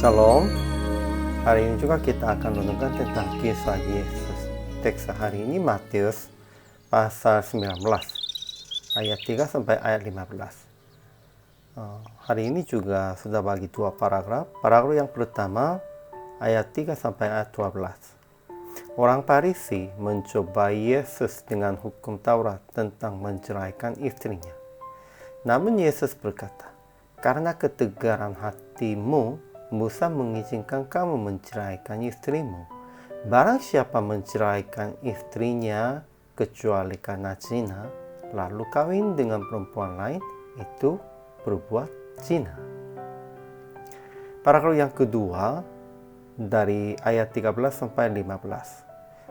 Shalom. Hari ini juga kita akan renungkan tentang kisah Yesus. Teks hari ini Matius pasal 19 ayat 3 sampai ayat 15. Hari ini juga sudah bagi dua paragraf. Paragraf yang pertama ayat 3 sampai ayat 12. Orang Farisi mencoba Yesus dengan hukum Taurat tentang menceraikan istrinya. Namun Yesus berkata, "Karena ketegaran hatimu, Musa mengizinkan kamu menceraikan istrimu. Barang siapa menceraikan istrinya kecuali karena zina, lalu kawin dengan perempuan lain, itu berbuat zina." Paragraf yang kedua dari ayat 13 sampai 15.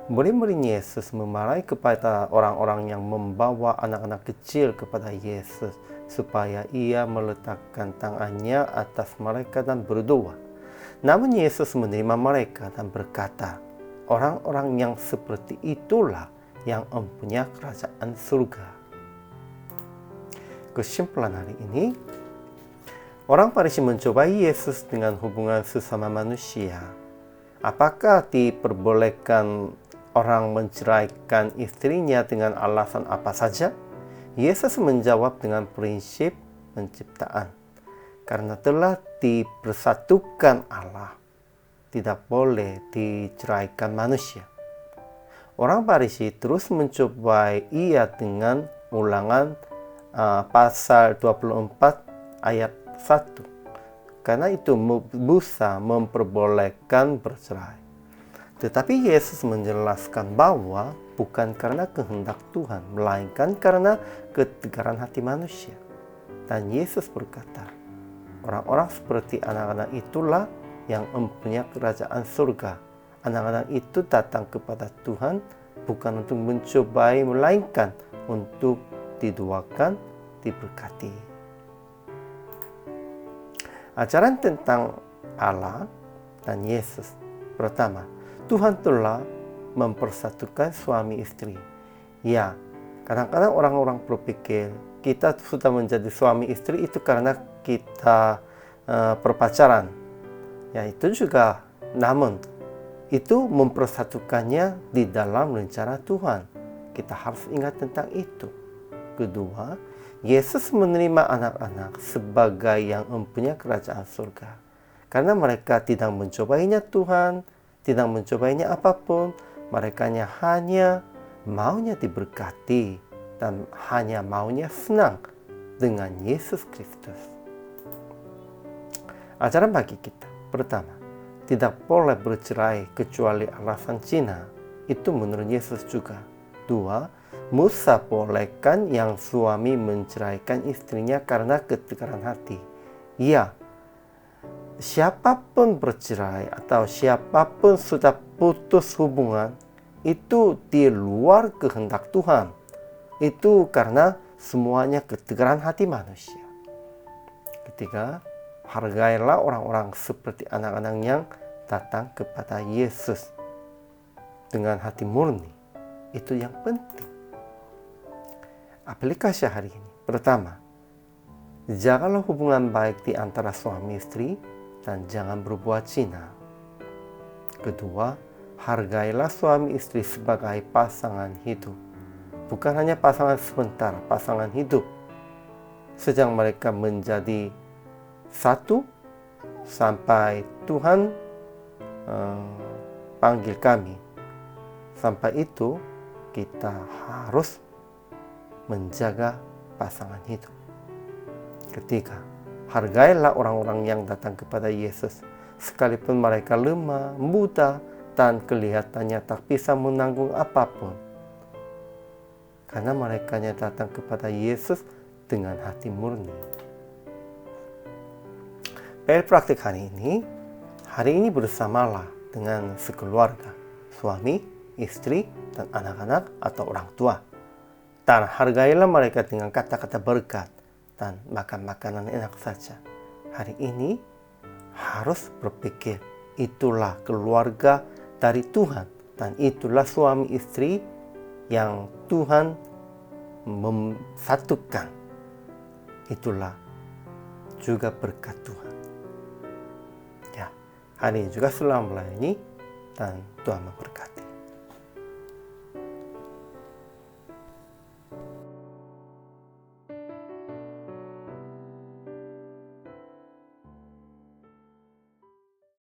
Murid-murid Yesus memarahi kepada orang-orang yang membawa anak-anak kecil kepada Yesus supaya ia meletakkan tangannya atas mereka dan berdoa. Namun Yesus menerima mereka dan berkata, "Orang-orang yang seperti itulah yang mempunyai kerajaan surga." Kesimpulan hari ini, orang Farisi mencoba Yesus dengan hubungan sesama manusia. Apakah diperbolehkan orang menceraikan istrinya dengan alasan apa saja? Yesus menjawab dengan prinsip penciptaan. Karena telah dipersatukan Allah, tidak boleh diceraikan manusia. Orang Farisi terus mencoba ia dengan ulangan pasal 24 ayat 1. Karena itu Musa memperbolehkan bercerai. Tetapi Yesus menjelaskan bahwa bukan karena kehendak Tuhan, melainkan karena ketegaran hati manusia. Dan Yesus berkata, orang-orang seperti anak-anak itulah yang mempunyai kerajaan surga. Anak-anak itu datang kepada Tuhan bukan untuk mencobai, melainkan untuk didoakan, diberkati. Ajaran tentang Allah dan Yesus. Pertama, Tuhan telah mempersatukan suami istri. Ya, kadang-kadang orang-orang berpikir kita sudah menjadi suami istri itu karena kita berpacaran. Ya, itu juga. Namun, itu mempersatukannya di dalam rencana Tuhan. Kita harus ingat tentang itu. Kedua, Yesus menerima anak-anak sebagai yang mempunyai kerajaan surga. Karena mereka tidak mencobainya Tuhan, tidak mencobainya apapun, mereka hanya maunya diberkati dan hanya maunya senang dengan Yesus Kristus. Ajaran bagi kita. Pertama, tidak boleh bercerai kecuali alasan zina. Itu menurut Yesus juga. Dua, Musa bolehkan yang suami menceraikan istrinya karena ketegaran hati. Ya, siapapun bercerai atau siapapun sudah putus hubungan, itu di luar kehendak Tuhan. Itu karena semuanya ketegaran hati manusia. Ketiga, hargailah orang-orang seperti anak-anak yang datang kepada Yesus dengan hati murni. Itu yang penting. Aplikasi hari ini. Pertama, jagalah hubungan baik di antara suami istri dan jangan berbuat zina. Kedua, hargailah suami istri sebagai pasangan hidup. Bukan hanya pasangan sebentar, pasangan hidup. Sejak mereka menjadi satu sampai Tuhan panggil kami. Sampai itu kita harus menjaga pasangan hidup. Ketiga, hargailah orang-orang yang datang kepada Yesus, sekalipun mereka lemah, buta, dan kelihatannya tak bisa menanggung apapun. Karena mereka datang kepada Yesus dengan hati murni. PR praktik hari ini bersamalah dengan sekeluarga, suami, istri, dan anak-anak atau orang tua. Dan hargailah mereka dengan kata-kata berkat dan makan makanan enak saja. Hari ini harus berpikir, itulah keluarga dari Tuhan dan itulah suami istri yang Tuhan memsatukan. Itulah juga berkat Tuhan. Ya, Hari ini juga selamat melayani dan Tuhan memberkati.